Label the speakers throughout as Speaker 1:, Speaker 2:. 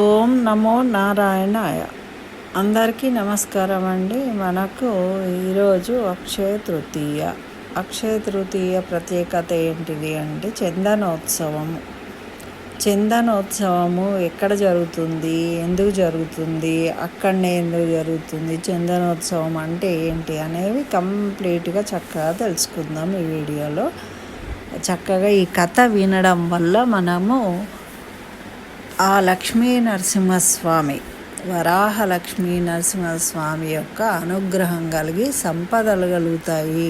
Speaker 1: ఓం నమో నారాయణాయ. అందరికీ నమస్కారం అండి. మనకు ఈరోజు అక్షయ తృతీయ ప్రత్యేకత ఏంటిది అంటే చందనోత్సవము ఎక్కడ జరుగుతుంది, ఎందుకు జరుగుతుంది, అక్కడనే ఎందుకు జరుగుతుంది, చందనోత్సవం అంటే ఏంటి అనేవి కంప్లీట్గా చక్కగా తెలుసుకుందాం ఈ వీడియోలో. చక్కగా ఈ కథ వినడం వల్ల మనము ఆ లక్ష్మీ నరసింహస్వామి, వరాహ లక్ష్మీ నరసింహస్వామి యొక్క అనుగ్రహం కలిగి సంపదలు కలుగుతాయి,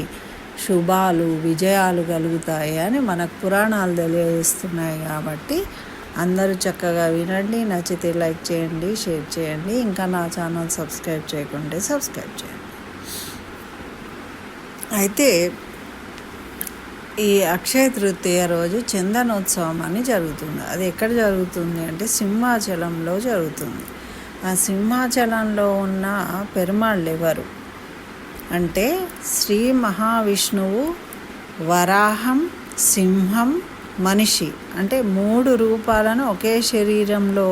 Speaker 1: శుభాలు విజయాలు కలుగుతాయి అని మనకు పురాణాలు తెలియజేస్తున్నాయి. కాబట్టి అందరూ చక్కగా వినండి. నచ్చితే లైక్ చేయండి, షేర్ చేయండి. ఇంకా నా ఛానల్ సబ్స్క్రైబ్ చేయకుంటే సబ్స్క్రైబ్ చేయండి. అయితే ఈ అక్షయ తృతీయ రోజు చందనోత్సవం అని జరుగుతుంది. అది ఎక్కడ జరుగుతుంది అంటే సింహాచలంలో జరుగుతుంది. ఆ సింహాచలంలో ఉన్న పెరుమాళ్ళు ఎవరు అంటే శ్రీ మహావిష్ణువు, వరాహం, సింహం, మనిషి అంటే 3 రూపాలను ఒకే శరీరంలో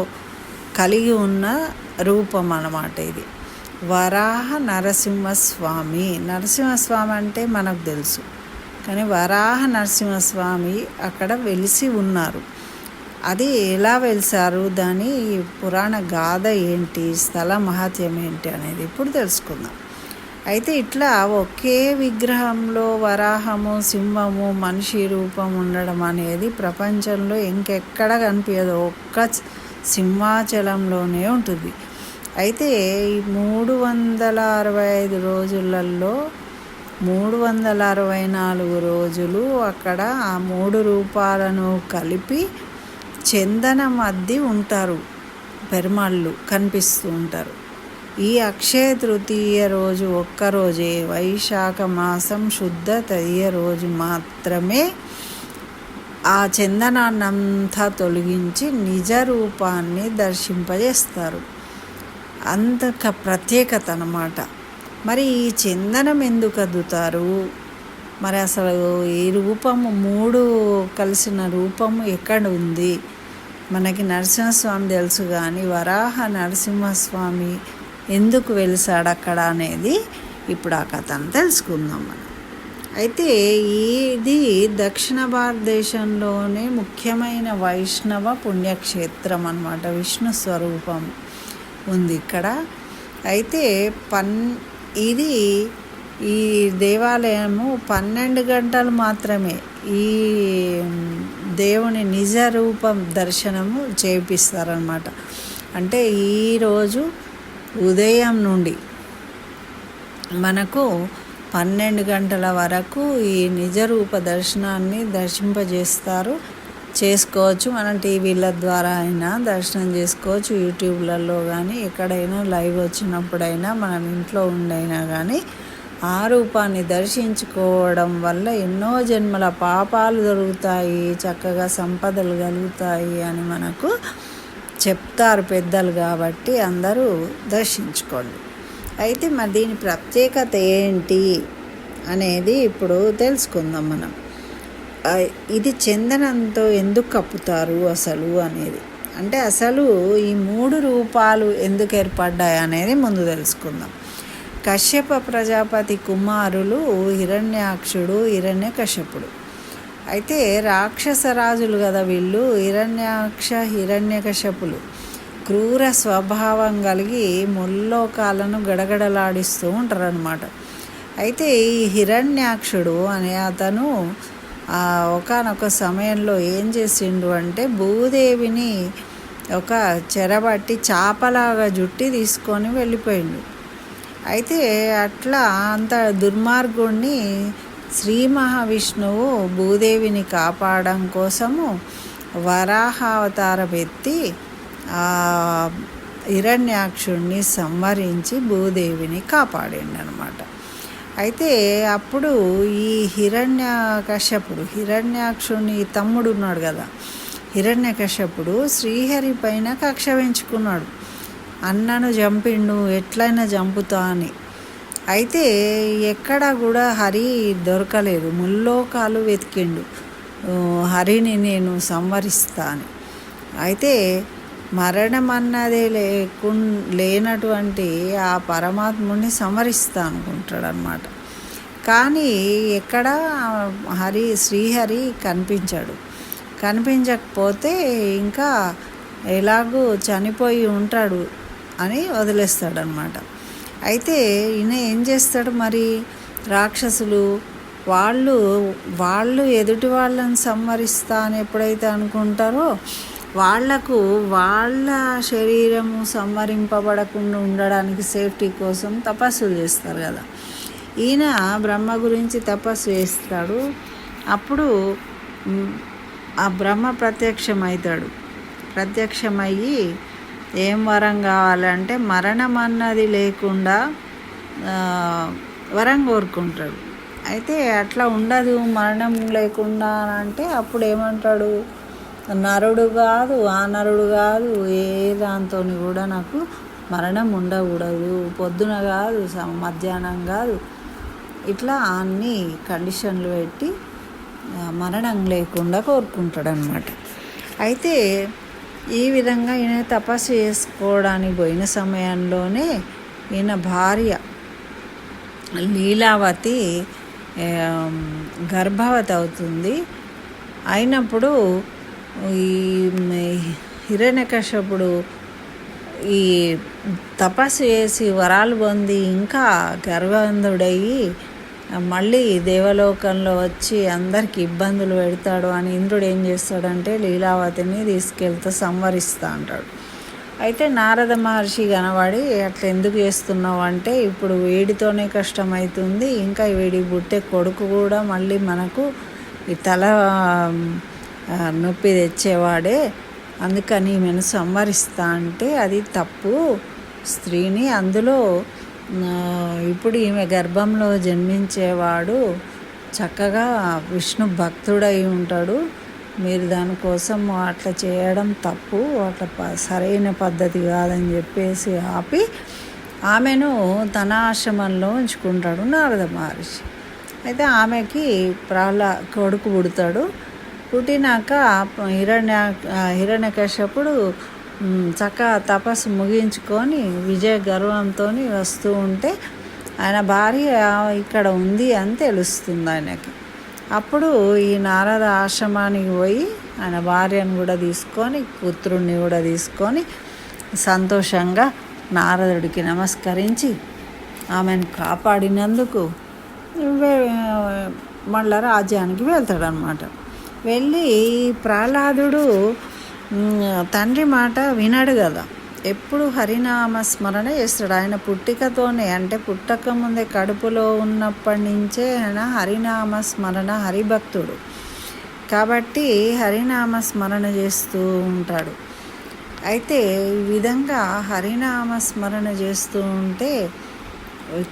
Speaker 1: కలిగి ఉన్న రూపం అన్నమాట ఇది. వరాహ నరసింహస్వామి అంటే మనకు తెలుసు, కానీ వరాహ నరసింహస్వామి అక్కడ వెలిసి ఉన్నారు. అది ఎలా వెలిసారు, దాని పురాణ గాథ ఏంటి, స్థల మహత్యం ఏంటి అనేది ఇప్పుడు తెలుసుకుందాం. అయితే ఇట్లా ఒకే విగ్రహంలో వరాహము, సింహము, మనిషి రూపం ఉండడం అనేది ప్రపంచంలో ఇంకెక్కడ కనిపించదు, ఒక్క సింహాచలంలోనే ఉంటుంది. అయితే ఈ 365 రోజులలో 364 రోజులు అక్కడ ఆ 3 రూపాలను కలిపి చందనం అద్ది ఉంటారు, పెరుమాళ్ళు కనిపిస్తూ ఉంటారు. ఈ అక్షయ తృతీయ రోజు ఒక్కరోజే, వైశాఖ మాసం శుద్ధ తదియ రోజు మాత్రమే ఆ చందనాన్నంతా తొలగించి నిజ రూపాన్ని దర్శింపజేస్తారు. అంతక ప్రత్యేకత అన్నమాట. మరి ఈ చందనం ఎందుకు అద్దుతారు, మరి అసలు ఈ రూపము 3 కలిసిన రూపము ఎక్కడ ఉంది? మనకి నరసింహస్వామి తెలుసు, కానీ వరాహ నరసింహస్వామి ఎందుకు వెలిసాడు అక్కడ అనేది ఇప్పుడు ఆ కథను తెలుసుకుందాం మనం. అయితే ఇది దక్షిణ భారతదేశంలోనే ముఖ్యమైన వైష్ణవ పుణ్యక్షేత్రం అన్నమాట. విష్ణు స్వరూపం ఉంది ఇక్కడ. అయితే ఇది ఈ దేవాలయము 12 గంటలు మాత్రమే ఈ దేవుని నిజ రూపం దర్శనము చేపిస్తారనమాట. అంటే ఈరోజు ఉదయం నుండి మనకు 12 గంటల వరకు ఈ నిజ రూప దర్శనాన్ని చేసుకోవచ్చు. మనం టీవీల ద్వారా అయినా దర్శనం చేసుకోవచ్చు, యూట్యూబ్లలో కానీ ఎక్కడైనా లైవ్ వచ్చినప్పుడైనా మనం ఇంట్లో ఉండైనా కానీ ఆ రూపాన్ని దర్శించుకోవడం వల్ల ఎన్నో జన్మల పాపాలు దొరుకుతాయి, చక్కగా సంపదలు కలుగుతాయి అని మనకు చెప్తారు పెద్దలు. కాబట్టి అందరూ దర్శించుకోండి. అయితే మరి దీని ప్రత్యేకత ఏంటి అనేది ఇప్పుడు తెలుసుకుందాం మనం. ఇది చందనంతో ఎందుకు కప్పుతారు అసలు అనేది, అంటే అసలు ఈ 3 రూపాలు ఎందుకు ఏర్పడ్డాయి అనేది ముందు తెలుసుకుందాం. కశ్యప ప్రజాపతి కుమారులు హిరణ్యాక్షుడు, హిరణ్యకశ్యపుడు. అయితే రాక్షస రాజులు కదా వీళ్ళు. హిరణ్యకశ్యపులు క్రూర స్వభావం కలిగి ముల్లోకాలను గడగడలాడిస్తూ ఉంటారనమాట. అయితే ఈ హిరణ్యాక్షుడు అనే అతను ఒకానొక సమయంలో ఏం చేసిండు అంటే భూదేవిని ఒక చెరబట్టి చాపలాగా జుట్టి తీసుకొని వెళ్ళిపోయిండు. అయితే అట్లా అంత దుర్మార్గుణ్ణి శ్రీ మహావిష్ణువు భూదేవిని కాపాడడం కోసము వరాహావతారం ఎత్తి ఆ హిరణ్యాక్షుడిని సంహరించి భూదేవిని కాపాడిండు అనమాట. అయితే అప్పుడు ఈ హిరణ్యాక్షుని తమ్ముడు ఉన్నాడు కదా, హిరణ్యకశ్యపుడు శ్రీహరి పైన కక్ష పెంచుకున్నాడు. అన్నను చంపిండు, ఎట్లయినా చంపుతా అని. అయితే ఎక్కడా కూడా హరి దొరకలేదు. ముల్లోకాలు వెతికిండు, హరిని నేను సంహరిస్తా అని. అయితే మరణం అన్నదే లేనటువంటి ఆ పరమాత్ముడిని సమరిస్తా అనుకుంటాడు అనమాట. కానీ ఎక్కడ శ్రీహరి కనిపించాడు. కనిపించకపోతే ఇంకా ఎలాగూ చనిపోయి ఉంటాడు అని వదిలేస్తాడనమాట. అయితే ఈయన ఏం చేస్తాడు మరి, రాక్షసులు వాళ్ళు ఎదుటి వాళ్ళని సంహరిస్తా అని ఎప్పుడైతే అనుకుంటారో వాళ్లకు వాళ్ళ శరీరము సంహరింపబడకుండా ఉండడానికి సేఫ్టీ కోసం తపస్సులు చేస్తారు కదా. ఈయన బ్రహ్మ గురించి తపస్సు చేస్తాడు. అప్పుడు ఆ బ్రహ్మ ప్రత్యక్షమయ్యి ఏం వరం కావాలంటే మరణం అన్నది లేకుండా వరం కోరుకుంటాడు. అయితే అట్లా ఉండదు మరణం లేకుండా అంటే అప్పుడు ఏమంటాడు, నరుడు కాదు నరుడు కాదు ఏ దాంతో కూడా నాకు మరణం ఉండకూడదు, పొద్దున కాదు మధ్యాహ్నం కాదు, ఇట్లా అన్ని కండిషన్లు పెట్టి మరణం లేకుండా కోరుకుంటాడు అన్నమాట. అయితే ఈ విధంగా ఈయన తపస్సు చేసుకోవడానికి పోయిన సమయంలోనే ఈయన భార్య లీలావతి గర్భవతి అవుతుంది. అయినప్పుడు ఈ హిరణ్యకశ్యపుడు ఈ తపస్సు చేసి వరాలు పొంది ఇంకా గర్వవంతుడయ్యి మళ్ళీ దేవలోకంలో వచ్చి అందరికి ఇబ్బందులు పెడతాడు అని ఇంద్రుడు ఏం చేస్తాడంటే లీలావతిని తీసుకెళ్తే సంవరిస్తా అంటాడు. అయితే నారద మహర్షి కనబడి అట్లా ఎందుకు చేస్తున్నావు అంటే ఇప్పుడు వీడితోనే కష్టమవుతుంది, ఇంకా వీడి పుట్టే కొడుకు కూడా మళ్ళీ మనకు ఈ తల నొప్పి తెచ్చేవాడే, అందుకని ఈమెను సంవరిస్తా అంటే అది తప్పు. స్త్రీని అందులో ఇప్పుడు ఈమె గర్భంలో జన్మించేవాడు చక్కగా విష్ణు భక్తుడై ఉంటాడు, మీరు దానికోసం అట్లా చేయడం తప్పు, అట్లా సరైన పద్ధతి కాదని చెప్పేసి ఆపి ఆమెను తన ఆశ్రమంలో ఉంచుకుంటాడు నారద మహర్షి. అయితే ఆమెకి కొడుకు పుడతాడు. పుట్టినాక హిరణ్యకశ్యపుడు చక్కగా తపస్సు ముగించుకొని విజయ గర్వంతో వస్తూ ఉంటే ఆయన భార్య ఇక్కడ ఉంది అని తెలుస్తుంది ఆయనకి. అప్పుడు ఈ నారద ఆశ్రమానికి పోయి ఆయన భార్యను కూడా తీసుకొని పుత్రుడిని కూడా తీసుకొని సంతోషంగా నారదుడికి నమస్కరించి ఆమెను కాపాడినందుకు మళ్ళా రాజ్యానికి వెళ్తాడనమాట. వెళ్ళి ప్రహ్లాదుడు తండ్రి మాట వినడు కదా, ఎప్పుడు హరినామ స్మరణ చేస్తాడు. ఆయన పుట్టికతోనే అంటే పుట్టక ముందే కడుపులో ఉన్నప్పటి నుంచే ఆయన హరినామ స్మరణ హరిభక్తుడు కాబట్టి హరినామ స్మరణ చేస్తూ ఉంటాడు. అయితే ఈ విధంగా హరినామ స్మరణ చేస్తూ ఉంటే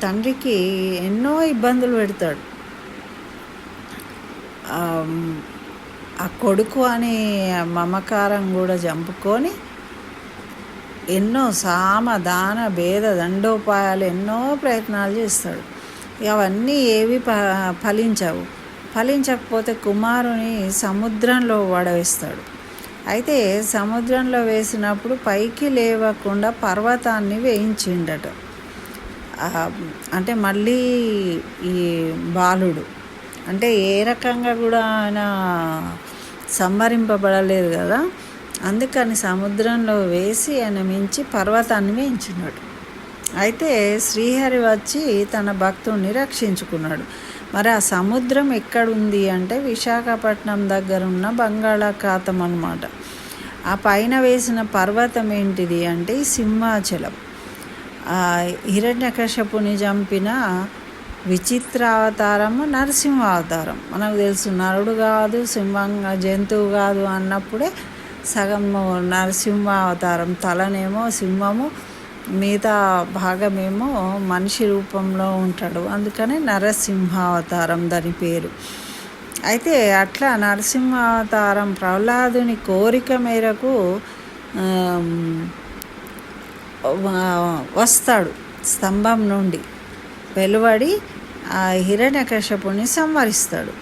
Speaker 1: తండ్రికి ఎన్నో ఇబ్బందులు పెడతాడు. ఆ కొడుకు అనే మమకారం కూడా చంపుకొని ఎన్నో సామ దాన భేద దండోపాయాలు ఎన్నో ప్రయత్నాలు చేస్తాడు. అవన్నీ ఏవి ఫలించకపోతే కుమారుని సముద్రంలో పడవేస్తాడు. అయితే సముద్రంలో వేసినప్పుడు పైకి లేవకుండా పర్వతాన్ని వేయించిండట. అంటే మళ్ళీ ఈ బాలుడు అంటే ఏ రకంగా కూడా ఆయన సంహరింపబడలేదు కదా, అందుకని సముద్రంలో వేసి ఆయన మించి పర్వతాన్ని వేయించున్నాడు. అయితే శ్రీహరి వచ్చి తన భక్తుడిని రక్షించుకున్నాడు. మరి ఆ సముద్రం ఎక్కడుంది అంటే విశాఖపట్నం దగ్గర ఉన్న బంగాళాఖాతం అన్నమాట. ఆ పైన వేసిన పర్వతం ఏంటిది అంటే సింహాచలం. హిరణ్యకశ్యపుని చంపిన విచిత్ర అవతారము నరసింహ అవతారం. మనకు తెలుసు, నరుడు కాదు సింహంగా జంతువు కాదు అన్నప్పుడే సగం నరసింహ అవతారం, తలనేమో సింహము మిగతా భాగమేమో మనిషి రూపంలో ఉంటాడు, అందుకని నరసింహ అవతారం దాని పేరు. అయితే అట్లా నరసింహ అవతారం ప్రహ్లాదుని కోరిక మేరకు వస్తాడు, స్తంభం నుండి వెలువడి ఆ హిరణ్యకశ్యపుని సంహరిస్తాడు.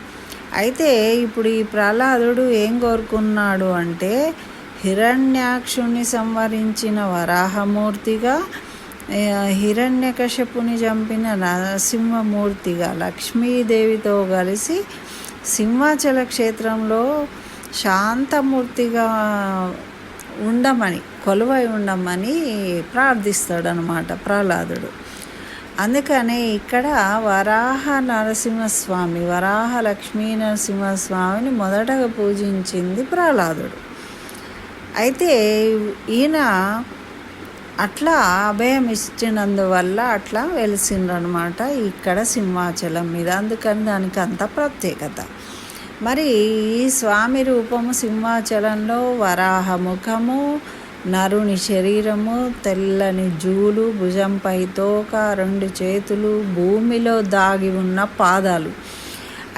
Speaker 1: అయితే ఇప్పుడు ఈ ప్రహ్లాదుడు ఏం కోరుకున్నాడు అంటే హిరణ్యాక్షుని సంవరించిన వరాహమూర్తిగా, హిరణ్యకశపుని చంపిన నరసింహమూర్తిగా, లక్ష్మీదేవితో కలిసి సింహాచల క్షేత్రంలో శాంతమూర్తిగా కొలువై ఉండమని ప్రార్థిస్తాడనమాట ప్రహ్లాదుడు. అందుకనే ఇక్కడ వరాహ లక్ష్మీ నరసింహస్వామిని మొదటగా పూజించింది ప్రహ్లాదుడు. అయితే ఈయన అట్లా అభయం ఇచ్చినందువల్ల అట్లా వెలిసిండ్రనమాట ఇక్కడ సింహాచలం మీద. అందుకని దానికి అంత ప్రత్యేకత. మరి ఈ స్వామి రూపము సింహాచలంలో వరాహ ముఖము, నరుని శరీరము, తెల్లని జూలు, భుజంపై తోక, 2 చేతులు, భూమిలో దాగి ఉన్న పాదాలు.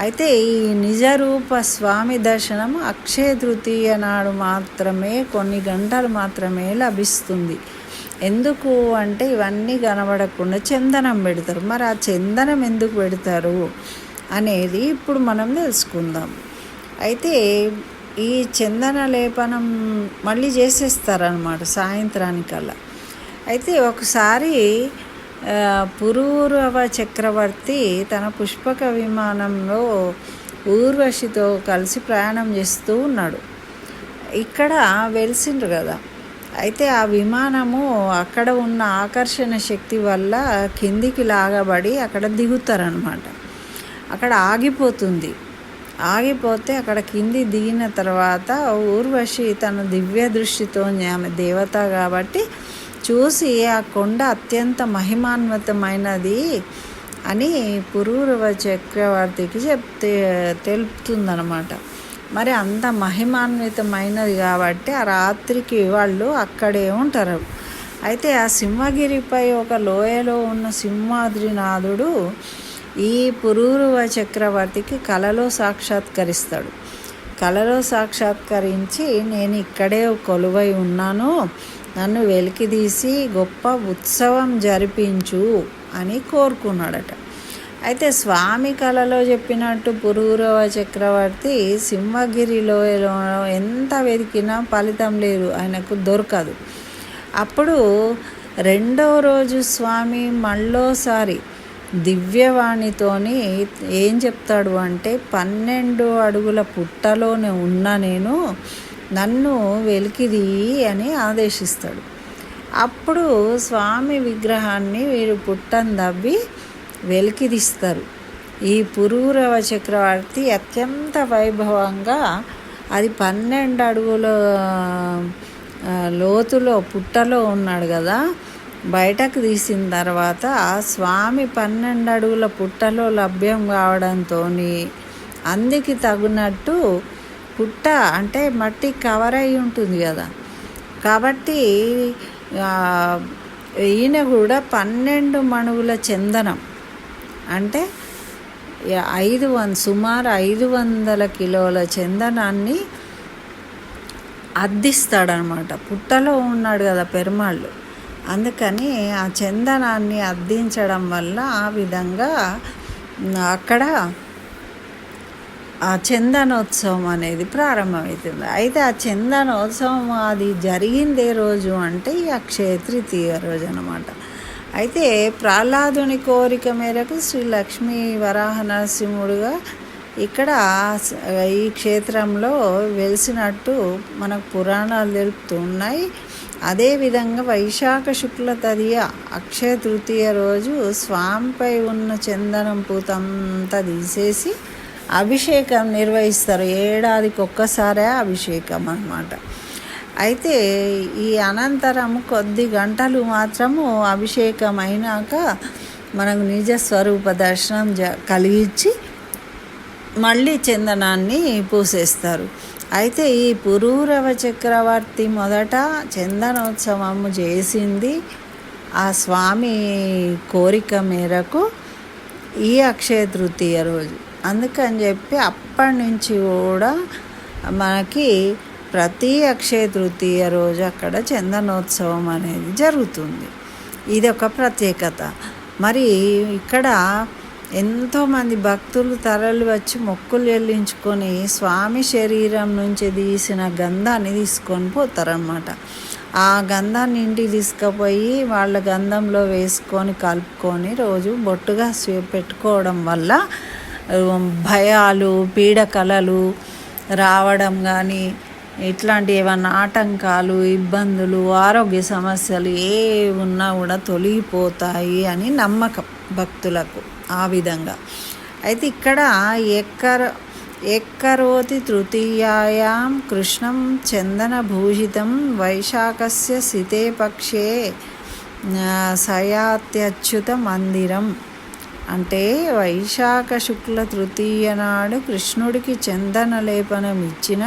Speaker 1: అయితే ఈ నిజరూప స్వామి దర్శనం అక్షయ తృతీయ నాడు మాత్రమే, కొన్ని గంటలు మాత్రమే లభిస్తుంది. ఎందుకు అంటే ఇవన్నీ కనబడకుండా చందనం పెడతారు. మరి ఆ చందనం ఎందుకు పెడతారు అనేది ఇప్పుడు మనం తెలుసుకుందాం. అయితే ఈ చందన లేపనం మళ్ళీ చేసేస్తారనమాట సాయంత్రానికల్లా. అయితే ఒకసారి పురూరవ చక్రవర్తి తన పుష్పక విమానంలో ఊర్వశితో కలిసి ప్రయాణం చేస్తూ ఉన్నాడు. ఇక్కడ వెలిసిండ్రు కదా. అయితే ఆ విమానము అక్కడ ఉన్న ఆకర్షణ శక్తి వల్ల కిందికి లాగబడి అక్కడ దిగుతారనమాట. అక్కడ ఆగిపోతే అక్కడ కింది దిగిన తర్వాత ఊర్వశి తన దివ్య దృష్టితో, ఆమె దేవత కాబట్టి చూసి ఆ కొండ అత్యంత మహిమాన్వితమైనది అని పురూరవ చక్రవర్తికి తెలుపుతుందన్నమాట. మరి అంత మహిమాన్వితమైనది కాబట్టి ఆ రాత్రికి వాళ్ళు అక్కడే ఉంటారు. అయితే ఆ సింహగిరిపై ఒక లోయలో ఉన్న సింహాద్రినాథుడు ఈ పురూరవ చక్రవర్తికి కలలో సాక్షాత్కరిస్తాడు. కలలో సాక్షాత్కరించి, నేను ఇక్కడే కొలువై ఉన్నాను, నన్ను వెలికితీసి గొప్ప ఉత్సవం జరిపించు అని కోరుకున్నాడట. అయితే స్వామి కలలో చెప్పినట్టు పురూరవ చక్రవర్తి సింహగిరి లోయలో ఎంత వెతికినా ఫలితం లేదు, ఆయనకు దొరకదు. అప్పుడు 2వ రోజు స్వామి మళ్ళోసారి దివ్యవాణితోని ఏం చెప్తాడు అంటే, 12 అడుగుల పుట్టలోనే ఉన్న నేను, నన్ను వెలికిది అని ఆదేశిస్తాడు. అప్పుడు స్వామి విగ్రహాన్ని వీరు పుట్టను దవ్వి వెలికిదిస్తారు. ఈ పురూరవ చక్రవర్తి అత్యంత వైభవంగా అది 12 అడుగుల లోతులో పుట్టలో ఉన్నాడు కదా, బయటకు తీసిన తర్వాత స్వామి 12 అడుగుల పుట్టలో లభ్యం కావడంతో అందుకి తగినట్టు పుట్ట అంటే మట్టి కవర్ అయి ఉంటుంది కదా, కాబట్టి ఈయన కూడా 12 మణుగుల చందనం అంటే సుమారు 500 కిలోల చందనాన్ని అద్దిస్తాడనమాట. పుట్టలో ఉన్నాడు కదా పెరుమాళ్ళు, అందుకని ఆ చందనాన్ని అద్దించడం వల్ల ఆ విధంగా అక్కడ ఆ చందనోత్సవం అనేది ప్రారంభమవుతుంది. అయితే ఆ చందనోత్సవం అది జరిగిందే రోజు అంటే ఈ అక్షయ తృతీయ రోజు అన్నమాట. అయితే ప్రహ్లాదుని కోరిక మేరకు శ్రీ లక్ష్మీ వరాహ నరసింహుడుగా ఇక్కడ ఈ క్షేత్రంలో వెలిసినట్టు మనకు పురాణాలు తెలుపుతున్నాయి. అదేవిధంగా వైశాఖ శుక్ల తదియ అక్షయ తృతీయ రోజు స్వామిపై ఉన్న చందనం పూతంతా తీసేసి అభిషేకం నిర్వహిస్తారు. ఏడాదికి ఒక్కసారే అభిషేకం అన్నమాట. అయితే ఈ అనంతరం కొద్ది గంటలు మాత్రము అభిషేకం అయినాక మనకు నిజ స్వరూప దర్శనం కలిగించి మళ్ళీ చందనాన్ని పూసేస్తారు. అయితే ఈ పురూరవ చక్రవర్తి మొదట చందనోత్సవము చేసింది ఆ స్వామి కోరిక మేరకు ఈ అక్షయ తృతీయ రోజు. అందుకని చెప్పి అప్పటి నుంచి కూడా మనకి ప్రతి అక్షయ తృతీయ రోజు అక్కడ చందనోత్సవం అనేది జరుగుతుంది. ఇది ఒక ప్రత్యేకత. మరి ఇక్కడ ఎంతోమంది భక్తులు తరలి వచ్చి మొక్కులు చెల్లించుకొని స్వామి శరీరం నుంచి తీసిన గంధాన్ని తీసుకొని పోతారన్నమాట. ఆ గంధాన్ని ఇంటికి తీసుకుపోయి వాళ్ళ గంధంలో వేసుకొని కలుపుకొని రోజు బొట్టుగా పెట్టుకోవడం వల్ల భయాలు, పీడకలలు రావడం కానీ, ఇట్లాంటి ఏమన్నా ఆటంకాలు, ఇబ్బందులు, ఆరోగ్య సమస్యలు ఏ ఉన్నా కూడా తొలగిపోతాయి అని నమ్మకం భక్తులకు. ఆ విధంగా అయితే ఇక్కడ ఎక్కరోతి తృతీయాయాం కృష్ణం చందనభూషితం వైశాఖస్య శితే పక్షే సయాత్యచ్యుత మందిరం. అంటే వైశాఖ శుక్ల తృతీయ నాడు కృష్ణుడికి చందన లేపనం ఇచ్చిన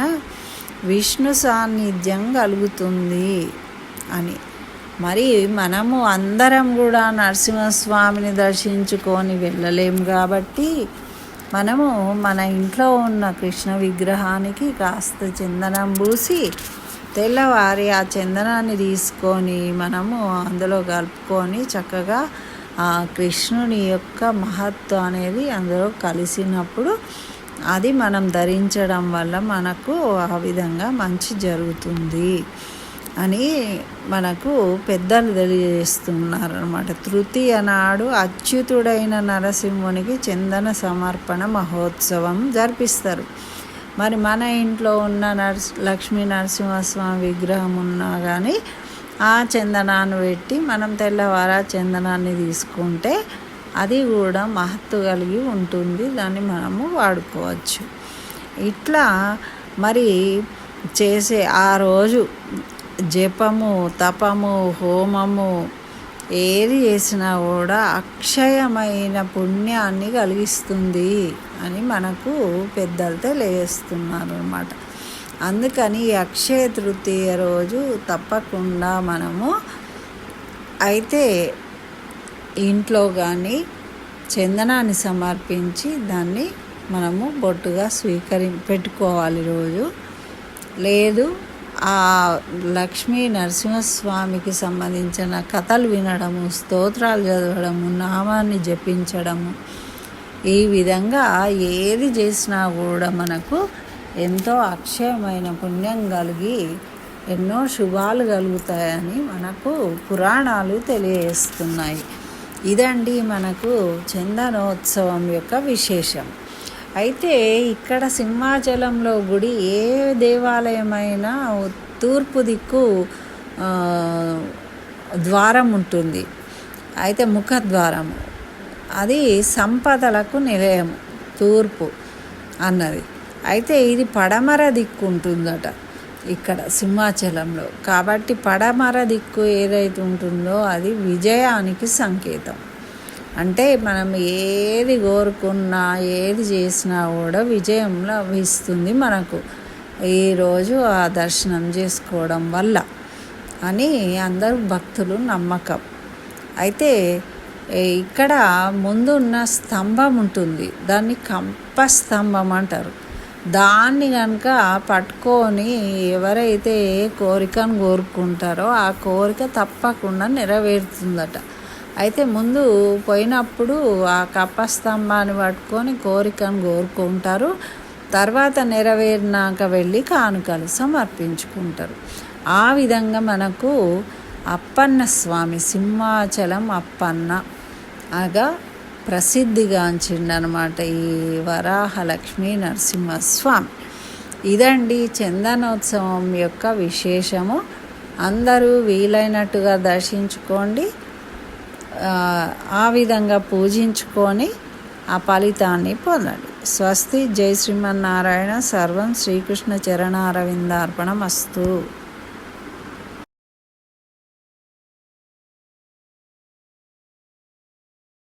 Speaker 1: విష్ణు సాన్నిధ్యం కలుగుతుంది అని. మరి మనము అందరం కూడా నరసింహస్వామిని దర్శించుకొని వెళ్ళలేము కాబట్టి మనము మన ఇంట్లో ఉన్న కృష్ణ విగ్రహానికి కాస్త చందనం పూసి తెల్లవారి ఆ చందనాన్ని తీసుకొని మనము అందులో కలుపుకొని చక్కగా ఆ కృష్ణుని యొక్క మహత్వం అనేది అందులో కలిసినప్పుడు అది మనం ధరించడం వల్ల మనకు ఆ విధంగా మంచి జరుగుతుంది అని మనకు పెద్దలు తెలియజేస్తున్నారు అన్నమాట. తృతీయ నాడు అచ్యుతుడైన నరసింహునికి చందన సమర్పణ మహోత్సవం జరిపిస్తారు. మరి మన ఇంట్లో ఉన్న లక్ష్మీ నరసింహస్వామి విగ్రహం ఉన్నా కానీ ఆ చందనాన్ని పెట్టి మనం తెల్లవార చందనాన్ని తీసుకుంటే అది కూడా మహత్తు కలిగి ఉంటుంది. దాన్ని మనము వాడుకోవచ్చు. ఇట్లా మరి చేసే ఆ రోజు జపము, తపము, హోమము ఏది చేసినా కూడా అక్షయమైన పుణ్యాన్ని కలిగిస్తుంది అని మనకు పెద్దలు తెలియజేస్తున్నారు అన్నమాట. అందుకని ఈ అక్షయ తృతీయ రోజు తప్పకుండా మనము అయితే ఇంట్లో కానీ చందనాన్ని సమర్పించి దాన్ని మనము బొట్టుగా పెట్టుకోవాలి రోజు. లేదు ఆ లక్ష్మీ నరసింహస్వామికి సంబంధించిన కథలు వినడము, స్తోత్రాలు చదవడము, నామాన్ని జపించడము, ఈ విధంగా ఏది చేసినా కూడా మనకు ఎంతో అక్షయమైన పుణ్యం కలిగి ఎన్నో శుభాలు కలుగుతాయని మనకు పురాణాలు తెలియజేస్తున్నాయి. ఇదండి మనకు చందనోత్సవం యొక్క విశేషం. అయితే ఇక్కడ సింహాచలంలో గుడి ఏ దేవాలయమైనా తూర్పు దిక్కు ద్వారం ఉంటుంది. అయితే ముఖద్వారము అది సంపదలకు నిలయం తూర్పు అన్నది. అయితే ఇది పడమర దిక్కు ఉంటుందట ఇక్కడ సింహాచలంలో. కాబట్టి పడమర దిక్కు ఏదైతే ఉంటుందో అది విజయానికి సంకేతం. అంటే మనం ఏది కోరుకున్నా ఏది చేసినా కూడా విజయం లభిస్తుంది మనకు ఈరోజు ఆ దర్శనం చేసుకోవడం వల్ల అని అందరూ భక్తులు నమ్మకం. అయితే ఇక్కడ ముందున్న స్తంభం ఉంటుంది, దాన్ని కంప స్తంభం అంటారు. దాన్ని కనుక పట్టుకొని ఎవరైతే కోరికను కోరుకుంటారో ఆ కోరిక తప్పకుండా నెరవేరుతుందట. అయితే ముందు పోయినప్పుడు ఆ కప్పస్తంభాన్ని పట్టుకొని కోరికను కోరుకుంటారు. తర్వాత నెరవేరినాక వెళ్ళి కానుకలు సమర్పించుకుంటారు. ఆ విధంగా మనకు అప్పన్న స్వామి, సింహాచలం అప్పన్న అనగా ప్రసిద్ధిగాంచిండనమాట ఈ వరాహలక్ష్మీ నరసింహస్వామి. ఇదండి చందనోత్సవం యొక్క విశేషము. అందరూ వీలైనట్టుగా దర్శించుకోండి, ఆ విధంగా పూజించుకొని ఆ ఫలితాన్ని పొందండి. స్వస్తి. జై శ్రీమన్నారాయణ. సర్వం శ్రీకృష్ణ చరణారవిందార్పణమస్తు.